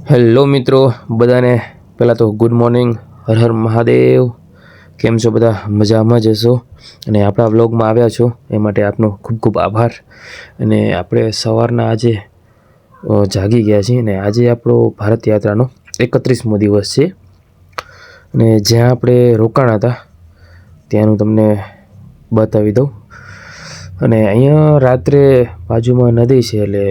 Hello મિત્રો બધાને પહેલાં તો ગુડ મોર્નિંગ, હર હર મહાદેવ. કેમ છો બધા? મજામાં જ હશો અને આપણા વ્લોગમાં આવ્યા છો એ માટે આપનો ખૂબ ખૂબ આભાર. અને આપણે સવારના આજે જાગી ગયા છીએ અને આજે આપણો ભારત યાત્રાનો 31મો દિવસ છે. અને જ્યાં આપણે રોકાણા હતા ત્યાંનું તમને બતાવી દઉં. અને અહીંયા રાત્રે બાજુમાં નદી છે એટલે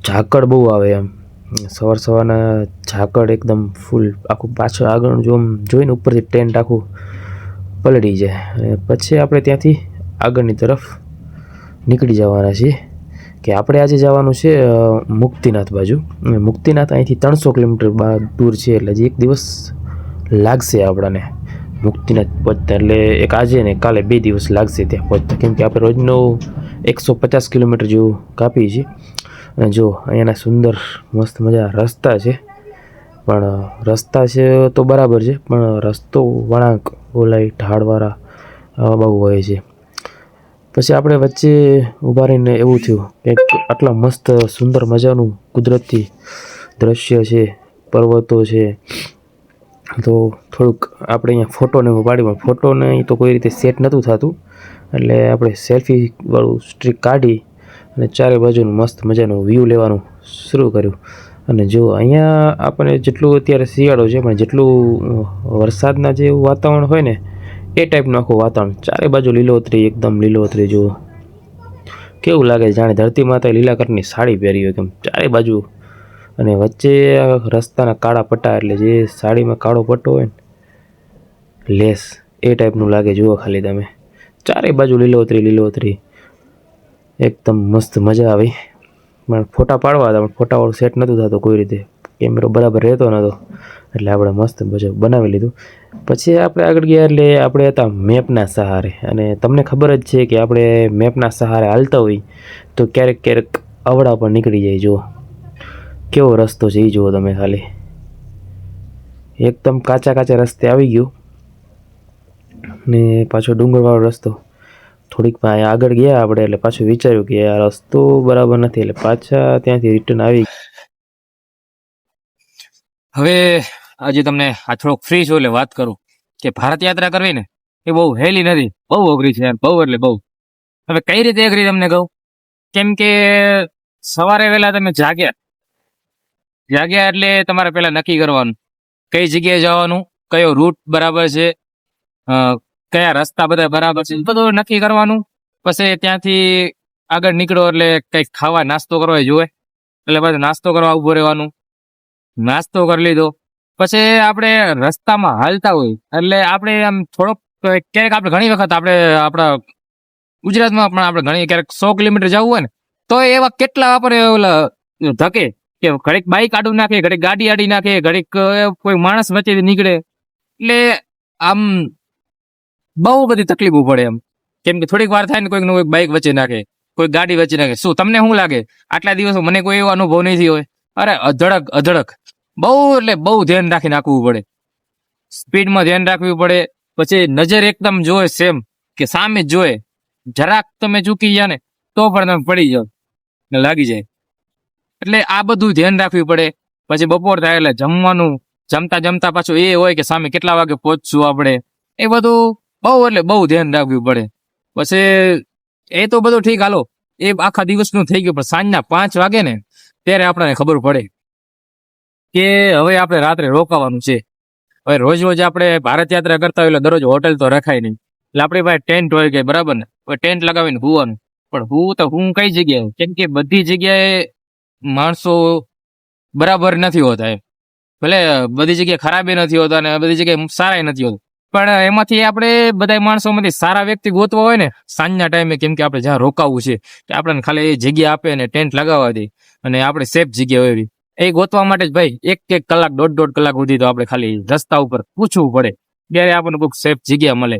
ઝાકળ બહુ આવે એમ. સવારના ઝાકળ એકદમ ફૂલ આખું પાછળ આગળ જો આમ જોઈને ઉપરથી ટેન્ટ આખું પલળી જાય. અને પછી આપણે ત્યાંથી આગળની તરફ નીકળી જવાના છીએ કે આપણે આજે જવાનું છે મુક્તિનાથ બાજુ. મુક્તિનાથ અહીંથી 300 કિલોમીટર દૂર છે એટલે હજી એક દિવસ લાગશે આપણને મુક્તિનાથ પહોંચતા. એટલે એક આજે ને કાલે 2 દિવસ લાગશે ત્યાં પહોંચતા, કેમ કે આપણે રોજનો 150 કિલોમીટર જેવું કાપીએ છીએ. અને જો અહીંયાના સુંદર મસ્ત મજા રસ્તા છે, પણ રસ્તા છે તો બરાબર છે, પણ રસ્તો વળાંક ઓલાય ઢાળવાળા આવા બહુ હોય છે. પછી આપણે વચ્ચે ઊભા રહીને એવું થયું કે આટલા મસ્ત સુંદર મજાનું કુદરતી દ્રશ્ય છે, પર્વતો છે, તો થોડુંક આપણે અહીંયા ફોટોને એવું પાડી, પણ ફોટોને તો કોઈ રીતે સેટ નહોતું થતું. એટલે આપણે સેલ્ફીવાળું સ્ટ્રીક કાઢી અને ચારે બાજુનું મસ્ત મજાનું વ્યૂ લેવાનું શરૂ કર્યું. અને જો અહીંયા આપણને જેટલું અત્યારે શિયાળો છે પણ જેટલું વરસાદના જેવું વાતાવરણ હોય ને એ ટાઈપનું આખું વાતાવરણ, ચારે બાજુ લીલોતરી, એકદમ લીલોતરી. જુઓ કેવું લાગે, જાણે ધરતી માતાએ લીલા કલરની સાડી પહેરી હોય કેમ ચારે બાજુ. અને વચ્ચે રસ્તાના કાળા પટ્ટા, એટલે જે સાડીમાં કાળો પટ્ટો હોય ને લેસ એ ટાઈપનું લાગે. જુઓ ખાલી તમે, ચારે બાજુ લીલોતરી લીલોતરી, એકદમ મસ્ત મજા આવી. પણ ફોટા પાડવા હતા પણ ફોટાવાળું સેટ નહોતું થતું કોઈ રીતે, કેમેરો બરાબર રહેતો નહોતો, એટલે આપણે મસ્ત મજા બનાવી લીધું. પછી આપણે આગળ ગયા એટલે આપણે હતા મેપના સહારે. અને તમને ખબર જ છે કે આપણે મેપના સહારે હાલતા હોય તો ક્યારેક ક્યારેક અવળા પણ નીકળી જાય. જુઓ કેવો રસ્તો છે એ જુઓ તમે ખાલી, એકદમ કાચા કાચા રસ્તે આવી ગયું. ને પાછો ડુંગરવાળો રસ્તો. થોડીક આગળ ગયા આપણે એટલે પાછું વિચાર્યું કે આ રસ્તો બરાબર નથી, એટલે પાછા ત્યાંથી રિટર્ન આવી. હવે આજે તમને આ થોડોક ફ્રી છો એટલે વાત કરું કે ભારત યાત્રા કરવી ને એ બહુ હેલી નથી, બહુ અઘરી છે યાર, બહુ એટલે બહુ. હવે કઈ રીતે અઘરી તમને કહું, કેમ કે સવારે વહેલા તમે જાગ્યા એટલે તમારે પહેલા નક્કી કરવાનું કઈ જગ્યાએ જવાનું, કયો રૂટ બરાબર છે, કયા રસ્તા બધા બરાબર છે, બધું નક્કી કરવાનું. પછી ત્યાંથી આગળ નીકળો એટલે કંઈક ખાવા નાસ્તો કરવા જોઈએ, એટલે પાછું નાસ્તો કરવા ઊભું રહેવાનું. નાસ્તો કરી લીધો પછી આપણે રસ્તામાં હાલતા હોય એટલે આપણે આમ થોડોક ક્યારેક આપણે ઘણી વખત આપણે આપણા ગુજરાતમાં પણ આપણે ઘણી ક્યારેક 100 કિલોમીટર જવું હોય ને તો એવા કેટલા આપણે ઓલા ધકે કે ઘડીક બાઈક આડું નાખે, ઘડીક ગાડી આડી નાખે, ઘડીક કોઈ માણસ વચ્ચેથી નીકળે, એટલે આમ બહુ બધી તકલીફો પડે એમ. કેમ કે થોડીક વાર થાય ને કોઈક બાઈક વચ્ચે નાખે, કોઈ ગાડી વચ્ચે નાખે. શું તમને શું લાગે આટલા દિવસો મને કોઈ એવો અનુભવ નહીં થયો હોય? અરે અધડક અધડક બહુ એટલે બહુ ધ્યાન રાખીને નાખવું પડે, સ્પીડમાં ધ્યાન રાખવું પડે. પછી નજર એકદમ જોવે સેમ કે સામે જ જોવે, જરાક તમે ચૂકી ગયા ને તો પણ તમે પડી જાઓ ને લાગી જાય, એટલે આ બધું ધ્યાન રાખવું પડે. પછી બપોર થાય એટલે જમવાનું જમતા જમતા પાછું એ હોય કે સામે કેટલા વાગે પહોંચશું આપણે, એ બધું બહુ એટલે બહુ ધ્યાન રાખવું પડે. પછી એ તો બધું ઠીક હાલો, એ આખા દિવસનું થઈ ગયું, પણ સાંજના 5 વાગે ને ત્યારે આપણને ખબર પડે કે હવે આપણે રાત્રે રોકાવાનું છે. હવે રોજ રોજ આપણે ભારત યાત્રા કરતા હોય એટલે દરરોજ હોટેલ તો રખાય નહીં, એટલે આપણી પાસે ટેન્ટ હોય કે બરાબર ને, હવે ટેન્ટ લગાવીને હુવાનું. પણ હું કઈ જગ્યાએ, કેમ કે બધી જગ્યાએ માણસો બરાબર નથી હોતા એમ, ભલે બધી જગ્યાએ ખરાબ નથી હોતા અને બધી જગ્યાએ સારા નથી હોતા, પણ એમાંથી આપણે બધા માણસોમાંથી સારા વ્યક્તિ ગોતવા હોય ને સાંજના ટાઈમે, કેમ કે આપણે જ્યાં રોકાવું છે કે આપણને ખાલી એ જગ્યા આપે અને ટેન્ટ લગાવવા દે અને આપણે સેફ જગ્યા હોય એ ગોતવા માટે જ ભાઈ 1 કલાક 1.5 કલાક સુધી તો આપણે ખાલી રસ્તા ઉપર પૂછવું પડે, ત્યારે આપણને કોઈક સેફ જગ્યા મળે.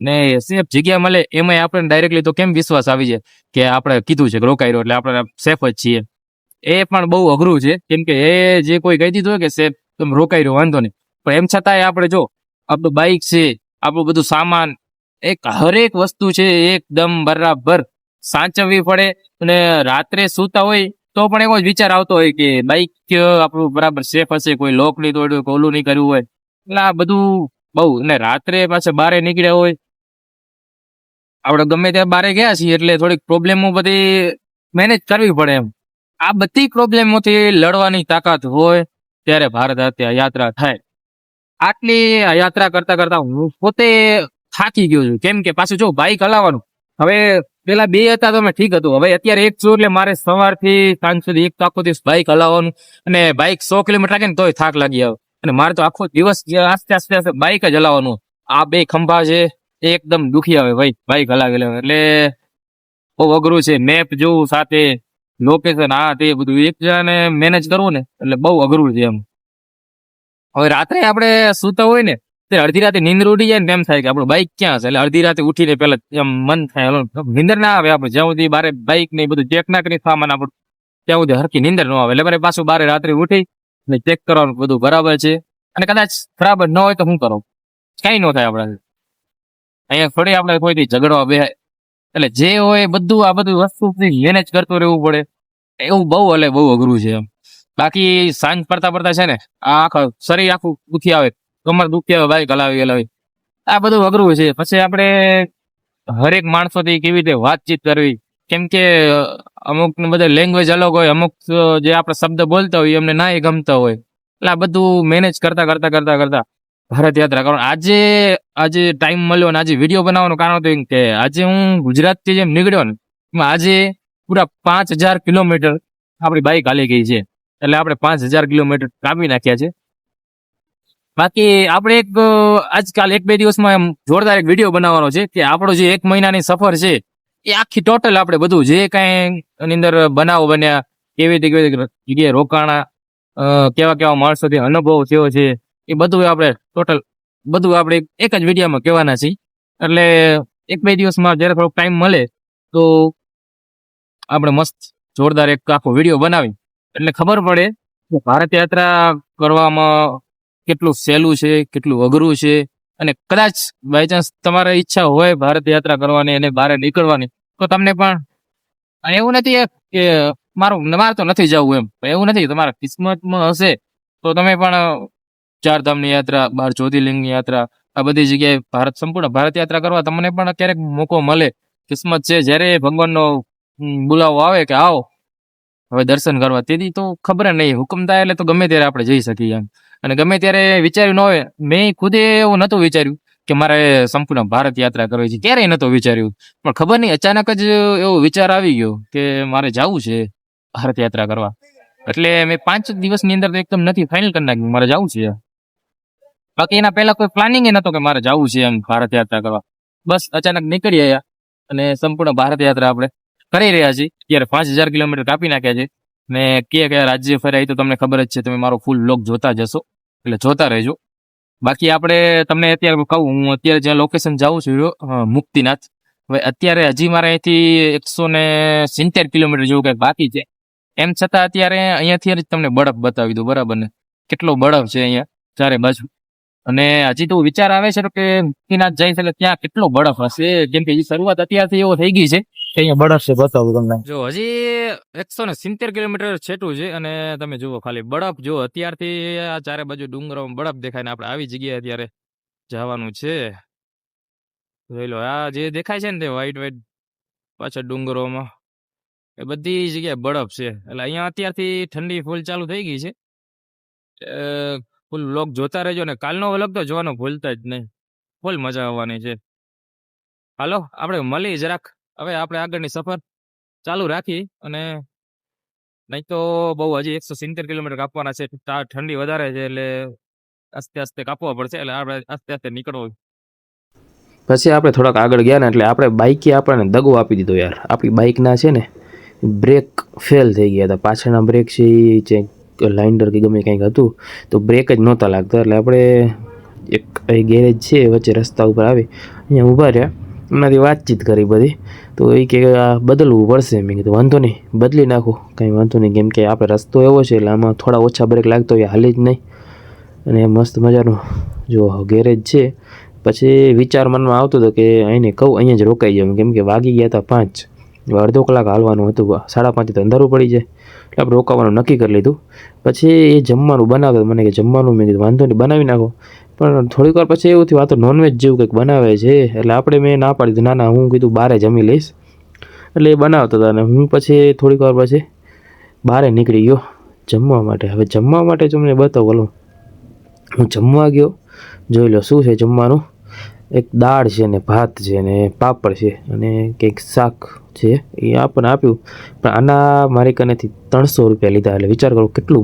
ને સેફ જગ્યા મળે એમાં આપણને ડાયરેક્ટલી તો કેમ વિશ્વાસ આવી જાય કે આપણે કીધું છે કે રોકાઈ રહ્યો એટલે આપણે સેફ જ છીએ. એ પણ બહુ અઘરું છે, કેમ કે એ જે કોઈ કહી દીધું હોય કે સેફ તમે રોકાઈ રહ્યો વાંધો નહીં, પણ એમ છતાંય આપણે જો આપણું બાઇક છે, આપણું બધું સામાન, એક હરેક વસ્તુ છે એકદમ બરાબર સાચવવી પડે. અને રાત્રે સૂતા હોય તો પણ એવો જ વિચાર આવતો હોય કે બાઇક આપણું બરાબર સેફ હશે, કોઈ લોક નહીં તોડ્યું, કોઈ ઓલું નહીં કર્યું હોય. એટલે આ બધું બહુ, ને રાત્રે પાછા બારે નીકળ્યા હોય, આપણે ગમે ત્યાં બારે ગયા છીએ એટલે થોડીક પ્રોબ્લેમો બધી મેનેજ કરવી પડે એમ. આ બધી પ્રોબ્લેમોથી લડવાની તાકાત હોય ત્યારે ભારત યાત્રા થાય. આટલી યાત્રા કરતા કરતા હું પોતે થાકી ગયો છું. કેમ કે પાછું જો બાઇક હલાવવાનું, હવે પેલા 2 હતા તો મેં ઠીક હતું, હવે અત્યારે 1 છું એટલે મારે સવારથી સાંજ સુધી એક તો આખો દિવસ બાઇક હલાવવાનું, અને બાઇક 100 કિલોમીટર રાખે ને તોય થાક લાગી આવે, અને મારે તો આખો દિવસ આસ્તે આસ્તે આસ્તે બાઇક જ હલાવવાનું. આ 2 ખંભા છે એ એકદમ દુખી આવે ભાઈ બાઇક હલાવેલા, એટલે બહુ અઘરું છે. મેપ જોવું સાથે, લોકેશન, આ તે બધું એક જણાને મેનેજ કરવું ને એટલે બહુ અઘરું છે એમ. હવે રાત્રે આપણે સૂતા હોય ને તે અડધી રાતે નીંદર ઉડી જાય ને તેમ થાય કે આપણું બાઇક ક્યાં છે, એટલે અડધી રાતે ઉઠીને પેલા એમ મન થાય નીંદર ના આવે. આપણે જ્યાં સુધી બારે બાઇક ને બધું ચેક ના કરી સામાન આપણું, ત્યાં સુધી હરકી નીંદર ન આવે. એટલે મારે પાછું બારે રાત્રે ઉઠી ને ચેક કરવાનું બધું બરાબર છે, અને કદાચ ખરાબ ન હોય તો શું કરો, કઈ ન થાય આપણાથી. અહીંયા થોડી આપણે કોઈથી ઝઘડવા બે, એટલે જે હોય બધું આ બધું વસ્તુ મેનેજ કરતું રહેવું પડે. એવું બહુ અઘરું છે એમ. બાકી સાંજ પડતા છે ને આ આખા શરીર આખું દુખી આવે, કમર દુખી આવે, બાઈક હલાવી આ બધું અઘરું છે. પછી આપણે હરેક માણસોથી કેવી રીતે વાતચીત કરવી, કેમ કે અમુક બધા લેંગ્વેજ અલગ હોય, અમુક જે આપણે શબ્દ બોલતા હોય એમને ના ગમતા હોય, એટલે આ બધું મેનેજ કરતા ભારત યાત્રા કરવાનું. આજે ટાઈમ મળ્યો અને આજે વિડીયો બનાવવાનું કારણ હતું કે આજે હું ગુજરાતથી જેમ નીકળ્યો ને એમાં આજે પૂરા 5000 કિલોમીટર આપણી બાઇક હાલી ગઈ છે, એટલે આપણે 5000 કિલોમીટર કાપી નાખ્યા છે. બાકી આપણે આજકાલ 1-2 દિવસમાં એમ જોરદાર એક વિડીયો બનાવવાનો છે કે આપણો જે 1 મહિનાની સફર છે એ આખી ટોટલ આપણે બધું જે કાંઈ એની અંદર બનાવો બન્યા, કેવી જગ્યાએ રોકાણા, કેવા માણસોથી અનુભવ થયો છે, એ બધું આપણે ટોટલ બધું આપણે એક જ વિડીયોમાં કહેવાના છીએ. એટલે 1-2 દિવસમાં જ્યારે થોડોક ટાઈમ મળે તો આપણે મસ્ત જોરદાર એક આખો વિડીયો બનાવી એટલે ખબર પડે કે ભારત યાત્રા કરવામાં કેટલું સહેલું છે, કેટલું અઘરું છે. અને કદાચ બાય ચાન્સ તમારે ઈચ્છા હોય ભારત યાત્રા કરવાની અને બહાર નીકળવાની, તો તમને પણ, અને એવું નથી કે મારે તો નથી જવું એમ, એવું નથી, તમારા કિસ્મતમાં હશે તો તમે પણ 4 ધામની યાત્રા, 12 જ્યોતિર્લિંગની યાત્રા, આ બધી જગ્યાએ સંપૂર્ણ ભારત યાત્રા કરવા તમને પણ ક્યારેક મોકો મળે. કિસ્મત છે, જ્યારે ભગવાનનો બોલાવો આવે કે આવો હવે દર્શન કરવા, તેથી તો ખબર નહીં, હુકમ થાય એટલે તો ગમે ત્યારે આપણે જઈ શકીએ એમ. અને ગમે ત્યારે વિચાર્યું ન હોય, મેં ખુદે એવું નહોતું વિચાર્યું કે મારે સંપૂર્ણ ભારત યાત્રા કરવી છે, ક્યારેય નહોતું વિચાર્યું, પણ ખબર નહીં અચાનક જ એવો વિચાર આવી ગયો કે મારે જવું છે ભારત યાત્રા કરવા. એટલે મેં 5 દિવસની અંદર તો એકદમ નથી ફાઇનલ કરી નાખ્યું મારે જવું છે. બાકી એના પહેલા કોઈ પ્લાનિંગ નતો કે મારે જવું છે એમ ભારત યાત્રા કરવા. બસ અચાનક નીકળી આવ્યા અને સંપૂર્ણ ભારત યાત્રા આપણે કરી રહ્યા છીએ. અત્યારે 5000 કિલોમીટર કાપી નાખ્યા છે, ને કયા રાજ્ય ફર્યા એ તો તમને ખબર જ છે, તમે મારો ફૂલ વ્લોગ જોતા જશો, એટલે જોતા રહેજો. બાકી આપણે તમને અત્યારે કહું, હું અત્યારે જ્યાં લોકેશન જાઉં છું મુક્તિનાથ, હવે અત્યારે હજી મારે અહીંથી 170 કિલોમીટર જેવું કંઈક બાકી છે. એમ છતાં અત્યારે અહીંયાથી જ તમને બરફ બતાવી દઉં, બરાબર ને, કેટલો બરફ છે અહીંયા ચારે બાજુ. અને હજી તો વિચાર આવે છે કે મુક્તિનાથ જાય છે એટલે ત્યાં કેટલો બરફ હશે, જેમ કે શરૂઆત અત્યારથી એવો થઈ ગઈ છે કે અહીંયા બરફ છે, બતાવું તમને. જો હજી 170 કિલોમીટર છેટું છે, અને તમે જુઓ ખાલી બરફ, જો અત્યારથી આ ચારે બાજુ ડુંગરોમાં બરફ દેખાય ને આપણે આવી જગ્યાએ અત્યારે જવાનું છે. જોઈ લો, આ જે દેખાય છે ને તે વ્હાઈટ પાછળ ડુંગરોમાં, એ બધી જગ્યાએ બરફ છે. એટલે અહીંયા અત્યારથી ઠંડી ફૂલ ચાલુ થઈ ગઈ છે. ફૂલ વ્લોગ જોતા રહેજો, ને કાલનો વ્લોગ તો જોવાનો ભૂલતા જ નહીં, ફૂલ મજા આવવાની છે. હાલો આપણે મળી જરાક, હવે આપણે આગળની સફર ચાલુ રાખી, અને નહીં તો બહુ હજી 170 કિલોમીટર કાપવાના છે. ઠંડી વધારે છે એટલે આસ્તે આસ્તે કાપવા પડશે, એટલે આપણે આસ્તે આસ્તે નીકળવું. પછી આપણે થોડાક આગળ ગયા ને એટલે આપણે બાઇકે આપણને દગો આપી દીધો યાર. આપણી બાઇકના છે ને બ્રેક ફેલ થઈ ગયા હતા, પાછળના બ્રેક છે એ જે લાઇન્ડર કે ગમે કંઈક હતું તો બ્રેક જ નહોતા લાગતા. એટલે આપણે એક ગેરેજ છે વચ્ચે રસ્તા ઉપર આવી, અહીંયા ઊભા રહ્યા, એમનાથી વાતચીત કરી બધી, તો એ કે આ બદલવું પડશે. મેં કીધું વાંધો નહીં, બદલી નાખો, કંઈ વાંધો નહીં, કેમ કે આપણે રસ્તો એવો છે એટલે આમાં થોડા ઓછા બ્રેક લાગતો હોય, હાલી જ નહીં. અને મસ્ત મજાનું જો ગેરેજ છે. પછી વિચાર મનમાં આવતો હતો કે અહીંને કહું અહીંયા જ રોકાઈ જાઉં, કેમ કે વાગી ગયા હતા 5, અડધો કલાક હાલવાનું હતું, 5:30 તો અંધારું પડી જાય એટલે આપણે રોકાવાનું નક્કી કરી લીધું. પછી એ જમવાનું બનાવતા મને કે જમવાનું, મેં કીધું વાંધો નહીં બનાવી નાખો. પણ થોડીક વાર પછી એવું થયું આ તો નોનવેજ જેવું કંઈક બનાવે છે, એટલે આપણે મેં ના પાડી દીધું, ના હું કીધું બહારે જમી લઈશ. એટલે એ બનાવતા હતા અને હું પછી થોડીક વાર પછી બહારે નીકળી ગયો જમવા માટે. હવે જમવા માટે તમને બતાવું, હલો હું જમવા ગયો, જોઈ લો શું છે જમવાનું. એક દાળ છે ને ભાત છે ને પાપડ છે અને કંઈક શાક છે, એ આપણને આપ્યું. પણ આના મારી કનેથી 300 રૂપિયા લીધા, એટલે વિચાર કરો કેટલું